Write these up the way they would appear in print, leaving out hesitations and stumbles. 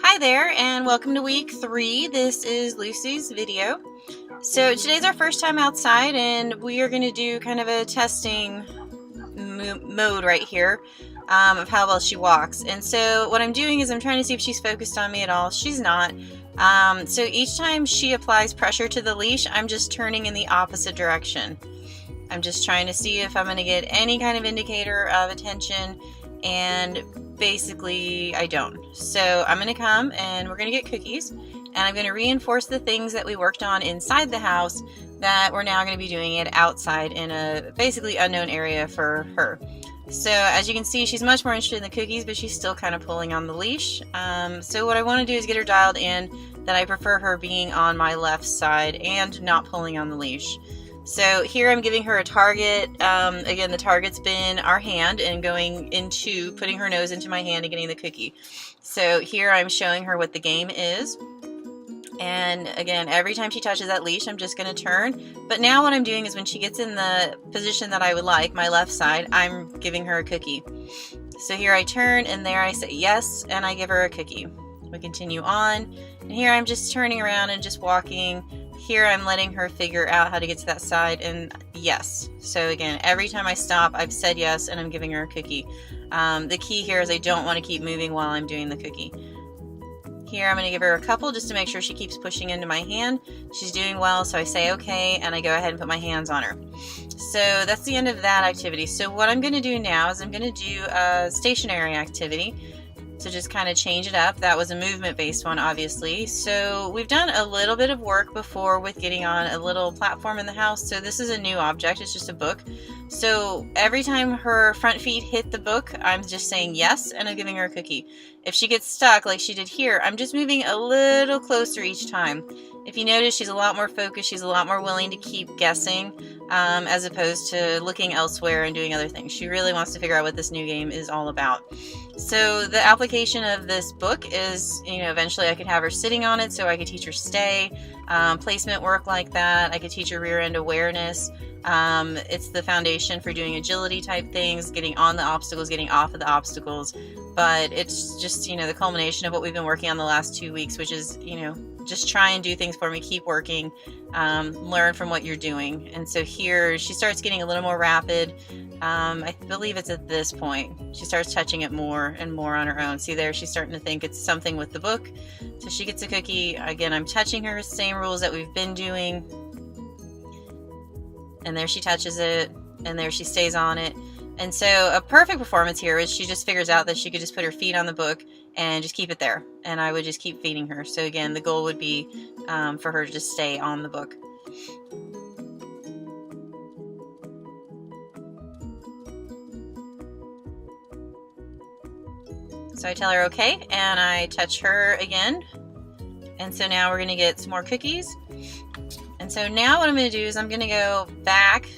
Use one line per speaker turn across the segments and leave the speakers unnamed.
Hi there, and welcome to week 3. This is Lucy's video. So today's our first time outside, and we are going to do kind of a testing mode right here of how well she walks. And so what I'm doing is I'm trying to see if she's focused on me at all. She's not. So each time she applies pressure to the leash, I'm just turning in the opposite direction. I'm just trying to see if I'm going to get any kind of indicator of attention, and basically I don't. So I'm going to come and we're going to get cookies, and I'm going to reinforce the things that we worked on inside the house that we're now going to be doing it outside in a basically unknown area for her. So as you can see, she's much more interested in the cookies, but she's still kind of pulling on the leash. So what I want to do is get her dialed in that I prefer her being on my left side and not pulling on the leash. So here I'm giving her a target. Again, the target's been our hand, and going into putting her nose into my hand and getting the cookie. So here I'm showing her what the game is. And again, every time she touches that leash, I'm just going to turn. But now what I'm doing is when she gets in the position that I would like, my left side, I'm giving her a cookie. So here I turn, and there I say yes, and I give her a cookie. We continue on, and here I'm just turning around and just walking. Here I'm letting her figure out how to get to that side, and yes. So again, every time I stop, I've said yes, and I'm giving her a cookie. The key here is I don't want to keep moving while I'm doing the cookie. Here I'm going to give her a couple just to make sure she keeps pushing into my hand. She's doing well, so I say okay, and I go ahead and put my hands on her. So that's the end of that activity. So what I'm going to do now is I'm going to do a stationary activity. So just kind of change it up. That was a movement-based one, obviously. So we've done a little bit of work before with getting on a little platform in the house. So this is a new object. It's just a book. So every time her front feet hit the book, I'm just saying yes, and I'm giving her a cookie. If she gets stuck like she did here, I'm just moving a little closer each time. If you notice, she's a lot more focused. She's a lot more willing to keep guessing as opposed to looking elsewhere and doing other things. She really wants to figure out what this new game is all about. So the application of this book is, eventually I could have her sitting on it, so I could teach her stay, placement work like that. I could teach her rear end awareness. It's the foundation for doing agility type things, getting on the obstacles, getting off of the obstacles. But it's just, the culmination of what we've been working on the last 2 weeks, which is, just try and do things for me, keep working, learn from what you're doing. And so here she starts getting a little more rapid. I believe it's at this point. She starts touching it more and more on her own. See there, she's starting to think it's something with the book. So she gets a cookie. Again, I'm touching her, same rules that we've been doing. And there she touches it, and there she stays on it. And so a perfect performance here is she just figures out that she could just put her feet on the book and just keep it there. And I would just keep feeding her. So again, the goal would be for her to just stay on the book. So I tell her okay, and I touch her again. And so now we're going to get some more cookies. And so now what I'm going to do is I'm going to go back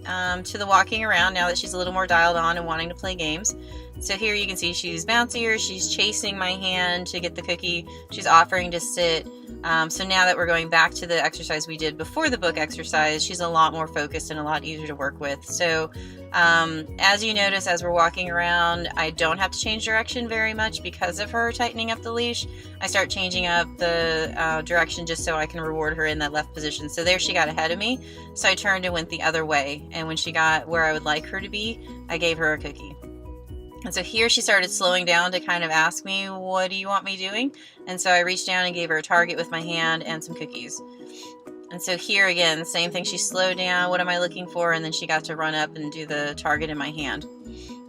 to the walking around now that she's a little more dialed on and wanting to play games. So here you can see she's bouncier, she's chasing my hand to get the cookie, she's offering to sit. So now that we're going back to the exercise we did before the book exercise, she's a lot more focused and a lot easier to work with. So as you notice, as we're walking around, I don't have to change direction very much because of her tightening up the leash. I start changing up the direction just so I can reward her in that left position. So there she got ahead of me, so I turned and went the other way. And when she got where I would like her to be, I gave her a cookie. And so here she started slowing down to kind of ask me, what do you want me doing? And so I reached down and gave her a target with my hand and some cookies. And so here again, same thing, she slowed down, what am I looking for? And then she got to run up and do the target in my hand.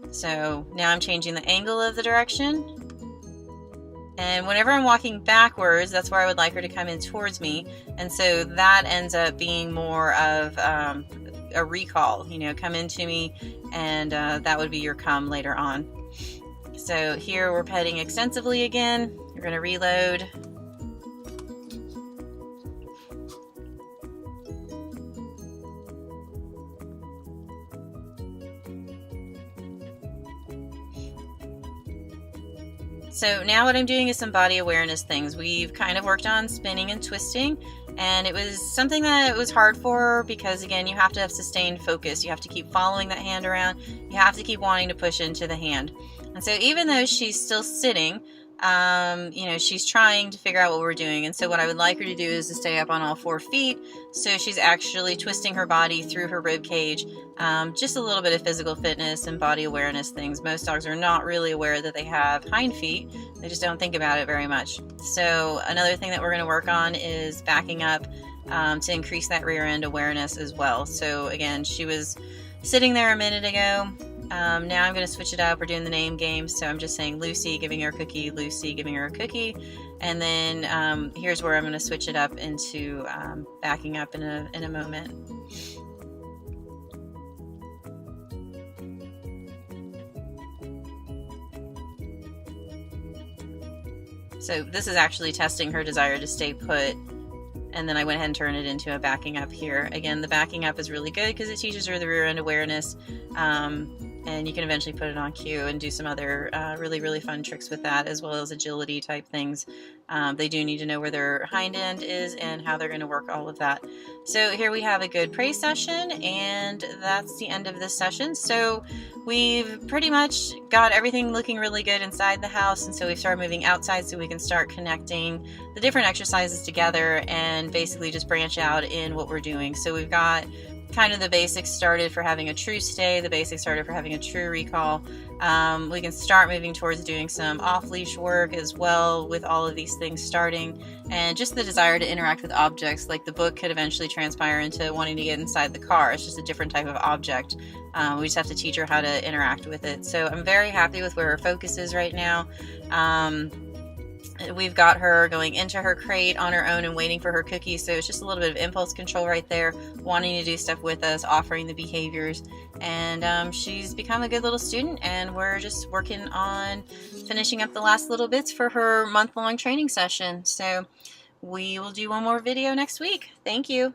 So now I'm changing the angle of the direction. And whenever I'm walking backwards, that's where I would like her to come in towards me. And so that ends up being more of a recall, come into me, and that would be your come later on. So here we're petting extensively again. You're going to reload. So now what I'm doing is some body awareness things. We've kind of worked on spinning and twisting, and it was something that was hard for her because, again, you have to have sustained focus. You have to keep following that hand around. You have to keep wanting to push into the hand. And so even though she's still sitting, you know, she's trying to figure out what we're doing. And so what I would like her to do is to stay up on all 4 feet. So she's actually twisting her body through her rib cage. Just a little bit of physical fitness and body awareness things. Most dogs are not really aware that they have hind feet. They just don't think about it very much. So another thing that we're going to work on is backing up to increase that rear end awareness as well. So again, she was sitting there a minute ago. Now I'm going to switch it up. We're doing the name game, so I'm just saying Lucy, giving her a cookie, Lucy, giving her a cookie, and then here's where I'm going to switch it up into backing up in a moment. So this is actually testing her desire to stay put, and then I went ahead and turned it into a backing up here. Again, the backing up is really good because it teaches her the rear end awareness, and you can eventually put it on cue and do some other really fun tricks with that, as well as agility type things. They do need to know where their hind end is and how they're going to work all of that. So here we have a good praise session, and that's the end of this session. So we've pretty much got everything looking really good inside the house, and so we've started moving outside so we can start connecting the different exercises together and basically just branch out in what we're doing. So we've got kind of the basics started for having a true stay, the basics started for having a true recall. We can start moving towards doing some off-leash work as well with all of these things starting, and just the desire to interact with objects. Like the book could eventually transpire into wanting to get inside the car. It's just a different type of object. We just have to teach her how to interact with it. So I'm very happy with where her focus is right now. We've got her going into her crate on her own and waiting for her cookies, so it's just a little bit of impulse control right there, wanting to do stuff with us, offering the behaviors, and she's become a good little student, and we're just working on finishing up the last little bits for her month-long training session. So we will do one more video next week. Thank you.